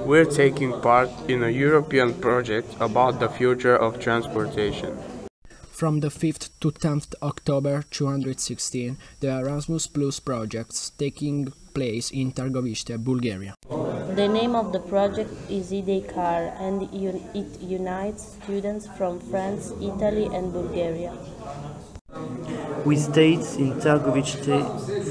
We're taking part in a European project about the future of transportation. From the 5th to 10th October 2016, the Erasmus Plus projects taking place in Târgoviște, Bulgaria. The name of the project is eday-car and it unites students from France, Italy and Bulgaria. We stayed in Târgoviște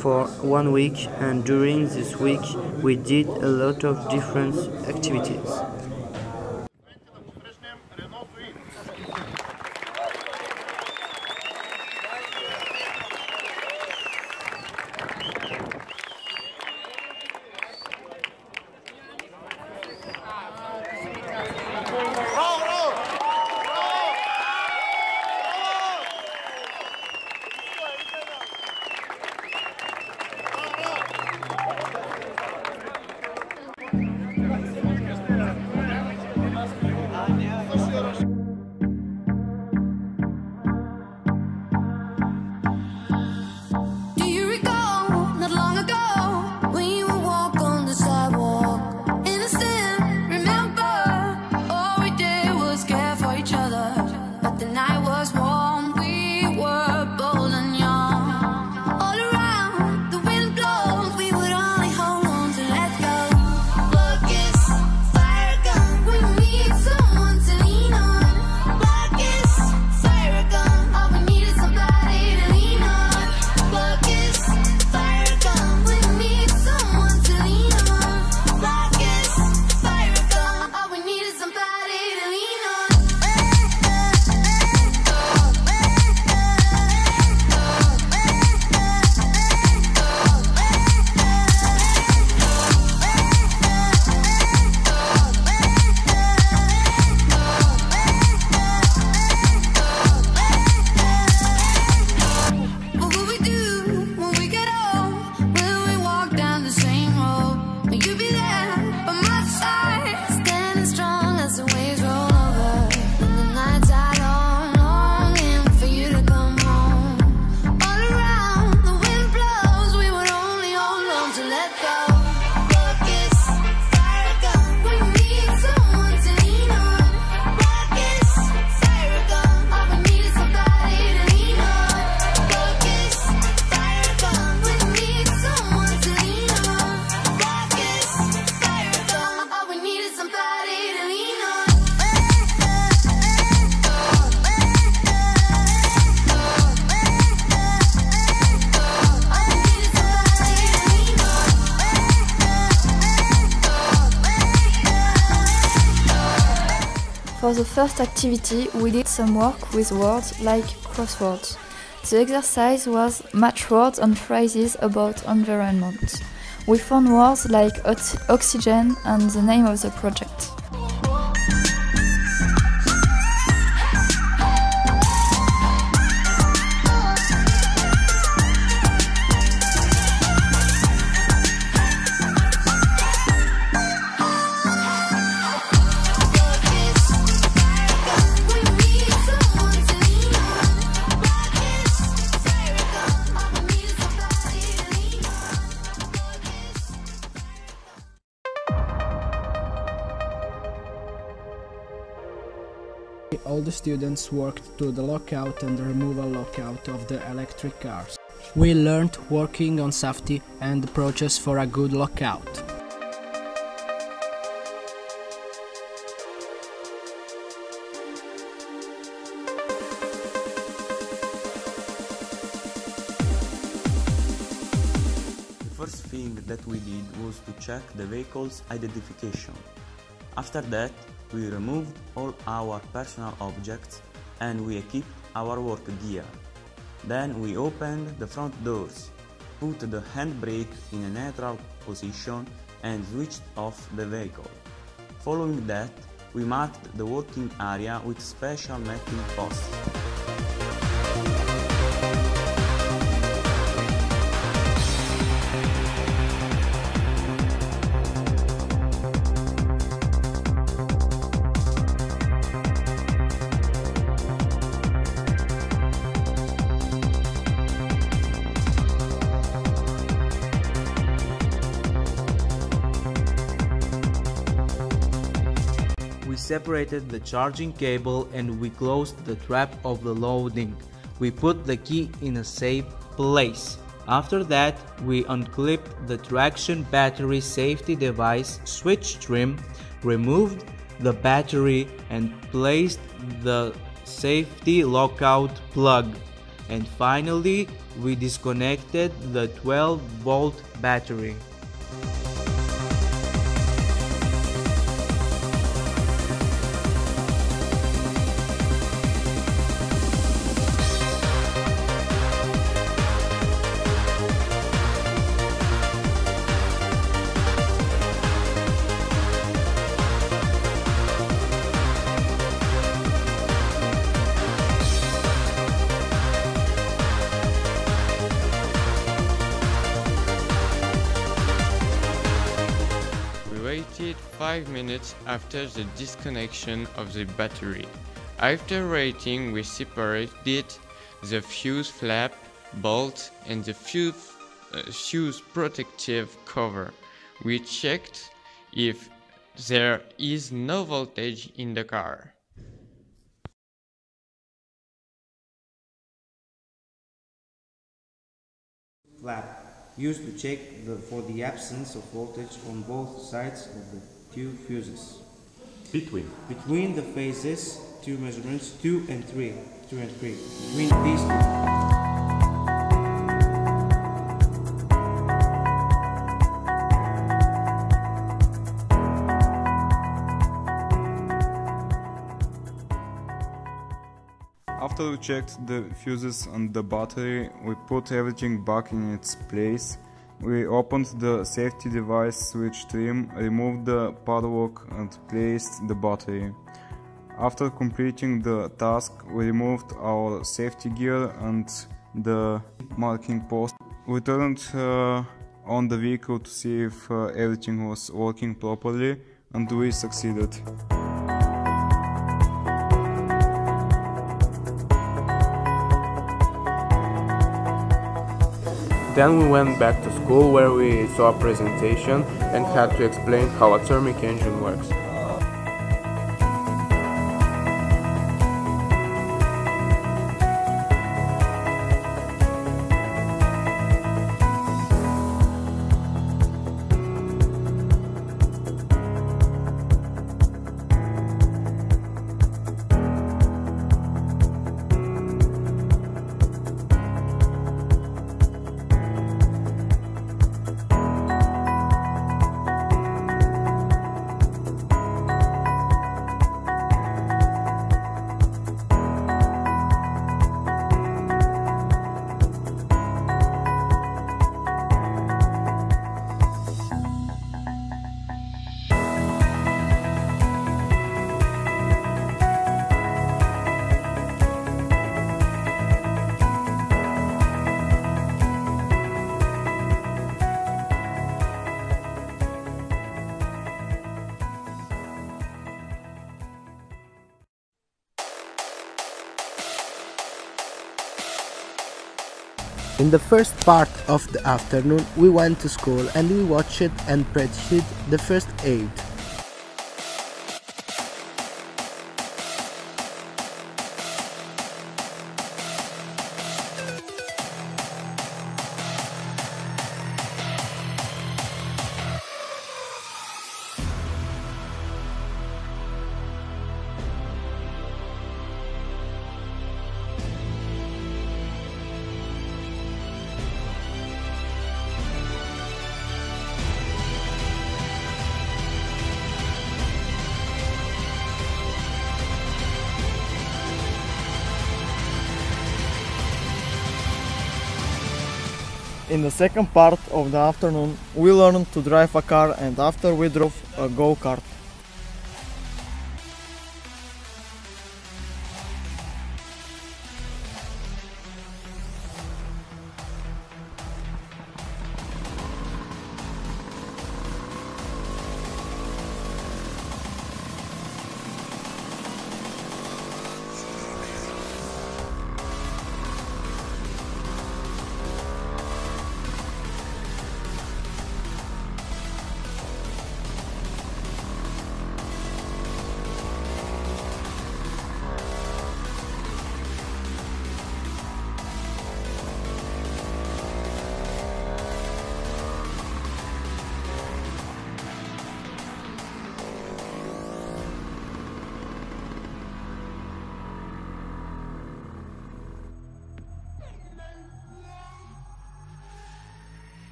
for 1 week, and during this week we did a lot of different activities. For the first activity, we did some work with words like crosswords. The exercise was match words and phrases about environment. We found words like oxygen and the name of the project. All the students worked to the lockout and removal lockout of the electric cars. We learned working on safety and the process for a good lockout. The first thing that we did was to check the vehicle's identification. After that, we removed all our personal objects and we equipped our work gear. Then we opened the front doors, put the handbrake in a neutral position and switched off the vehicle. Following that, we marked the working area with special mapping posts. separated the charging cable and we closed the trap of the loading. We put the key in a safe place. After that, we unclipped the traction battery safety device switch trim, removed the battery and placed the safety lockout plug. And finally, we disconnected the 12-volt battery. Waited 5 minutes after the disconnection of the battery. After waiting, we separated the fuse flap, bolt and the fuse protective cover. We checked if there is no voltage in the car. Flap used to check for the absence of voltage on both sides of the two fuses. Between the phases, two measurements, 2 and 3. Between these two. After we checked the fuses and the battery, we put everything back in its place. We opened the safety device switch trim, removed the padlock and placed the battery. After completing the task, we removed our safety gear and the marking post. We turned on the vehicle to see if everything was working properly, and we succeeded. Then we went back to school where we saw a presentation and had to explain how a thermic engine works. In the first part of the afternoon, we went to school and we watched and practiced the first aid. In the second part of the afternoon, we learned to drive a car, and after we drove a go-kart.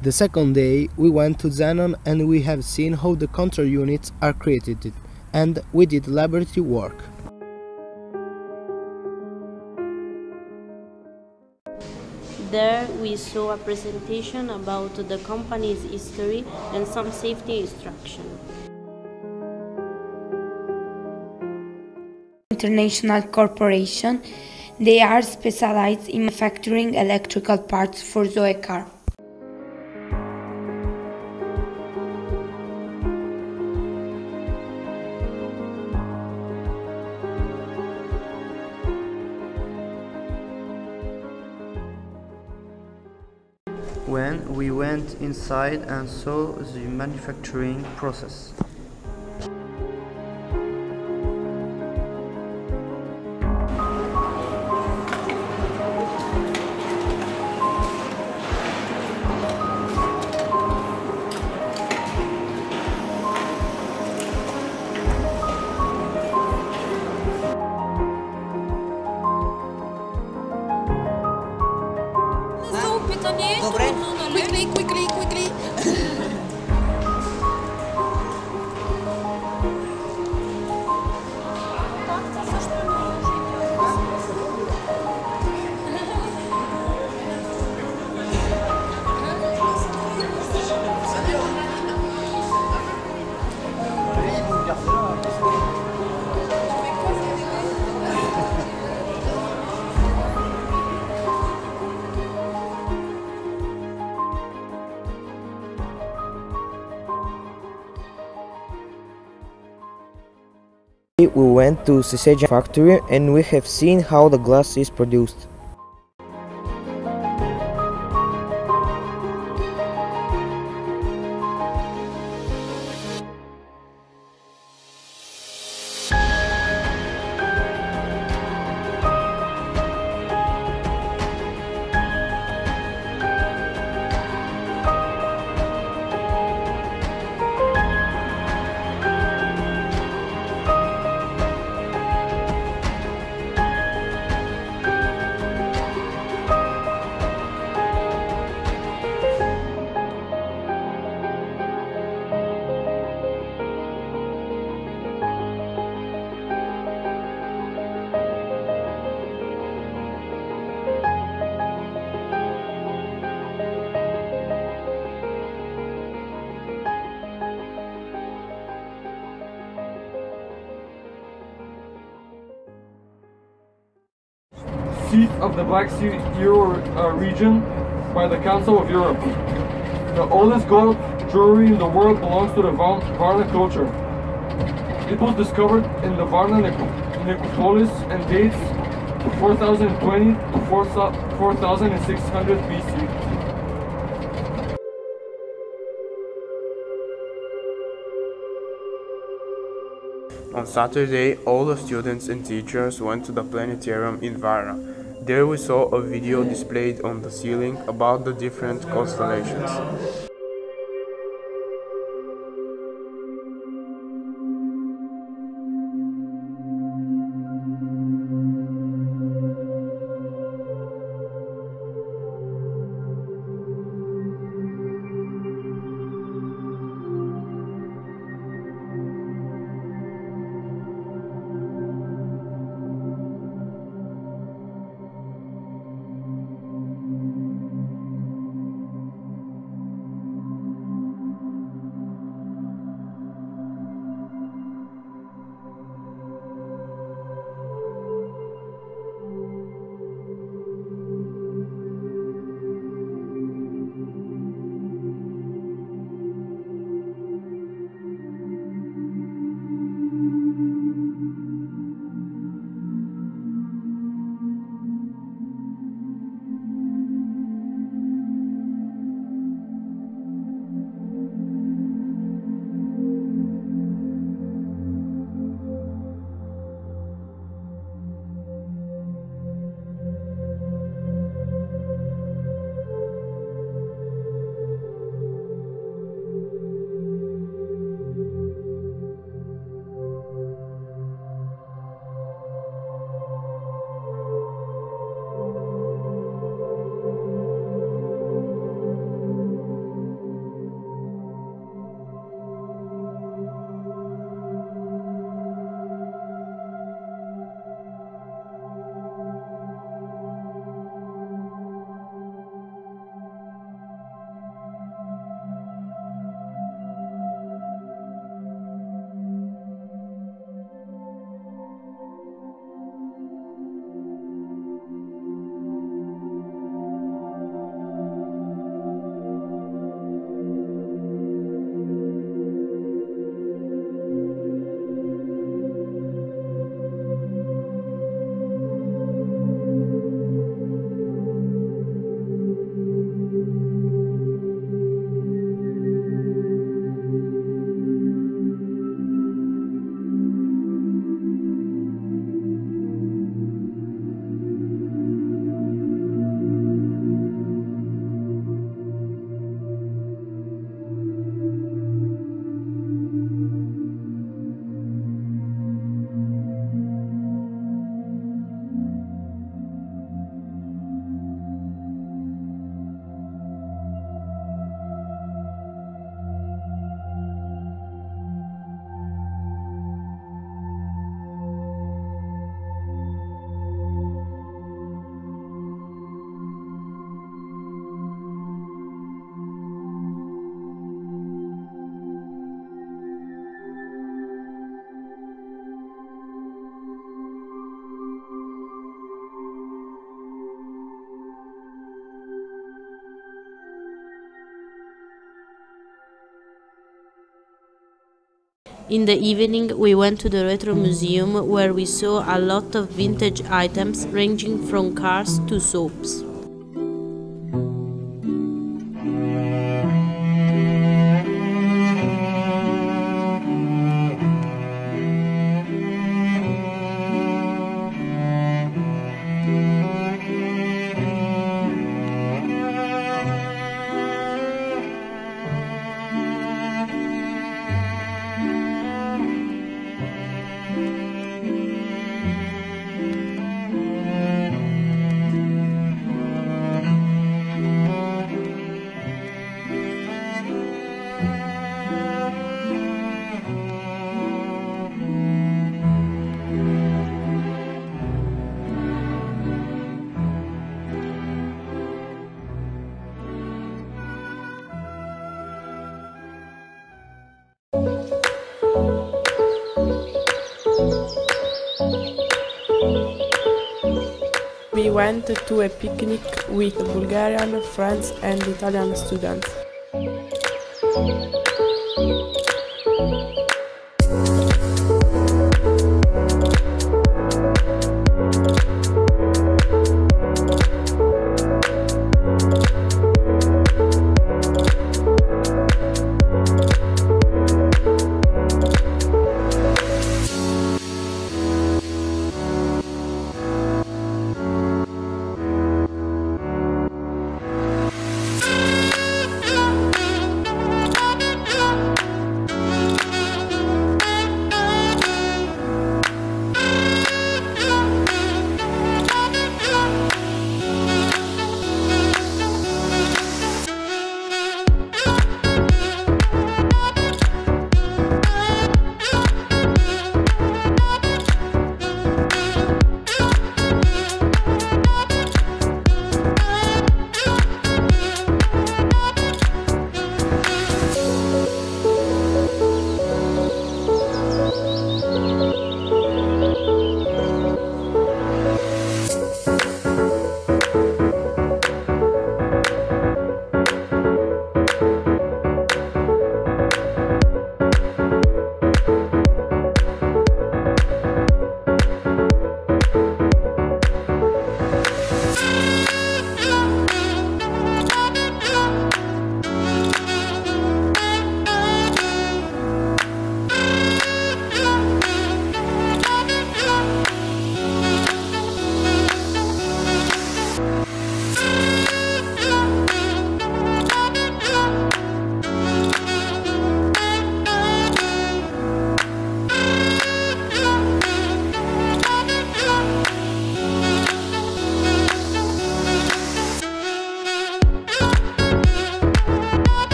The second day we went to Xenon and we have seen how the control units are created, and we did laboratory work. There we saw a presentation about the company's history and some safety instructions. International corporation. They are specialized in manufacturing electrical parts for the car. When we went inside and saw the manufacturing process. Dobre? Quickly, quickly, quickly. We went to Vesion factory and we have seen how the glass is produced. Seat of the Black Sea Euro region by the Council of Europe. The oldest gold jewelry in the world belongs to the Varna culture. It was discovered in the Varna necropolis and dates to 4020 to 4600 BC. On Saturday, all the students and teachers went to the planetarium in Varna. There we saw a video displayed on the ceiling about the different constellations. In the evening, we went to the Retro Museum where we saw a lot of vintage items ranging from cars to soaps. We went to a picnic with Bulgarian, French and Italian students.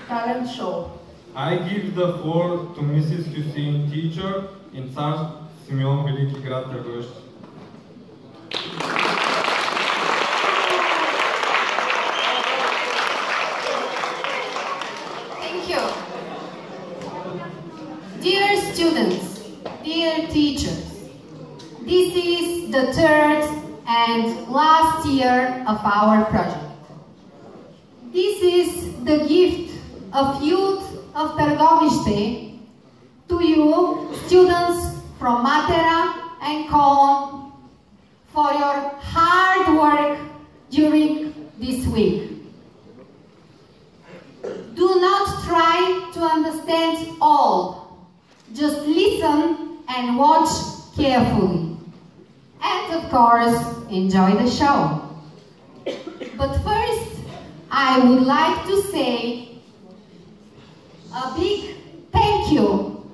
talent show. I give the floor to Mrs. Hussein, teacher in Tsar Simeon Veliki Grad Târgoviște. students, dear teachers, this is the third and last year of our project. This is the gift of youth of Târgoviște to you, students from Matera and Cologne, for your hard work during this week. Do not try to understand all. Just listen and watch carefully. And of course, enjoy the show. But first, I would like to say a big thank you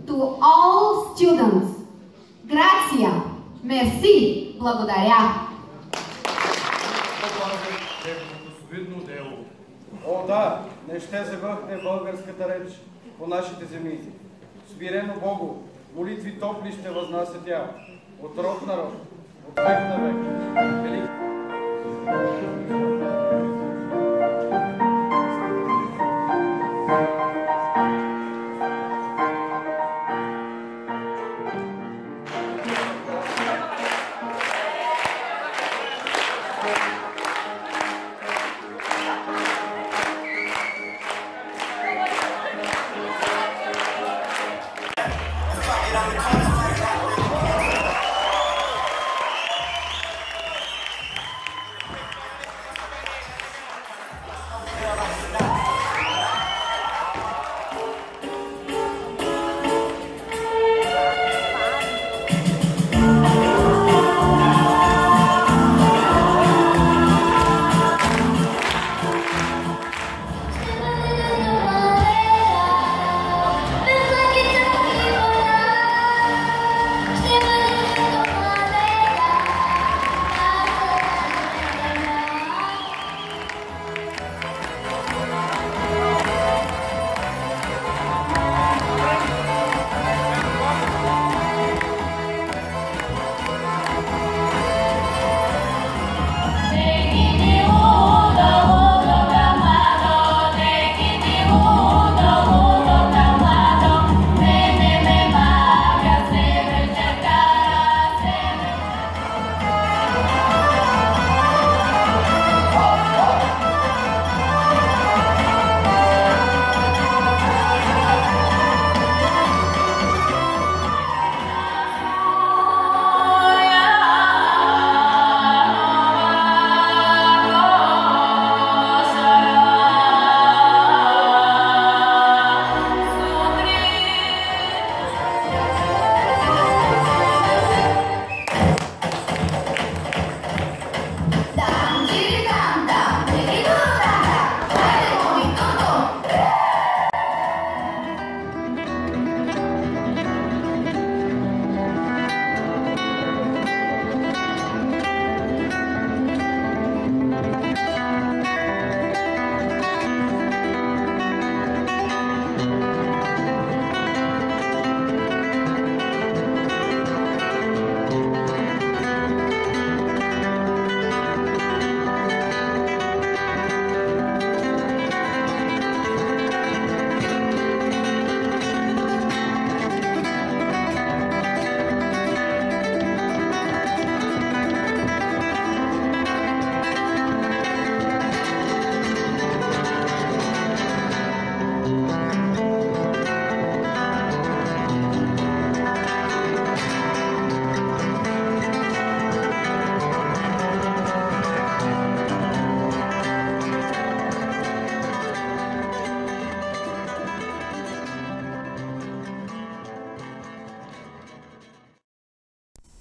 to all students. Grazie, merci, благодаря. О, да, не ще завърхне българската реч по нашите земи. Смирено Богу, молитви топли ще възнася тя. От род на род, от век на век. Велик.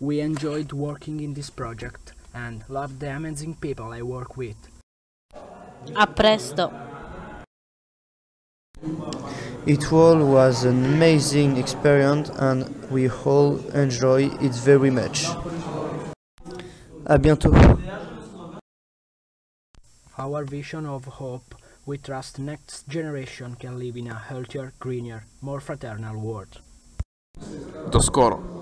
We enjoyed working in this project and loved the amazing people I work with. A presto! It all was an amazing experience and we all enjoy it very much. À bientôt. Our vision of hope, we trust next generation can live in a healthier, greener, more fraternal world. До скоро!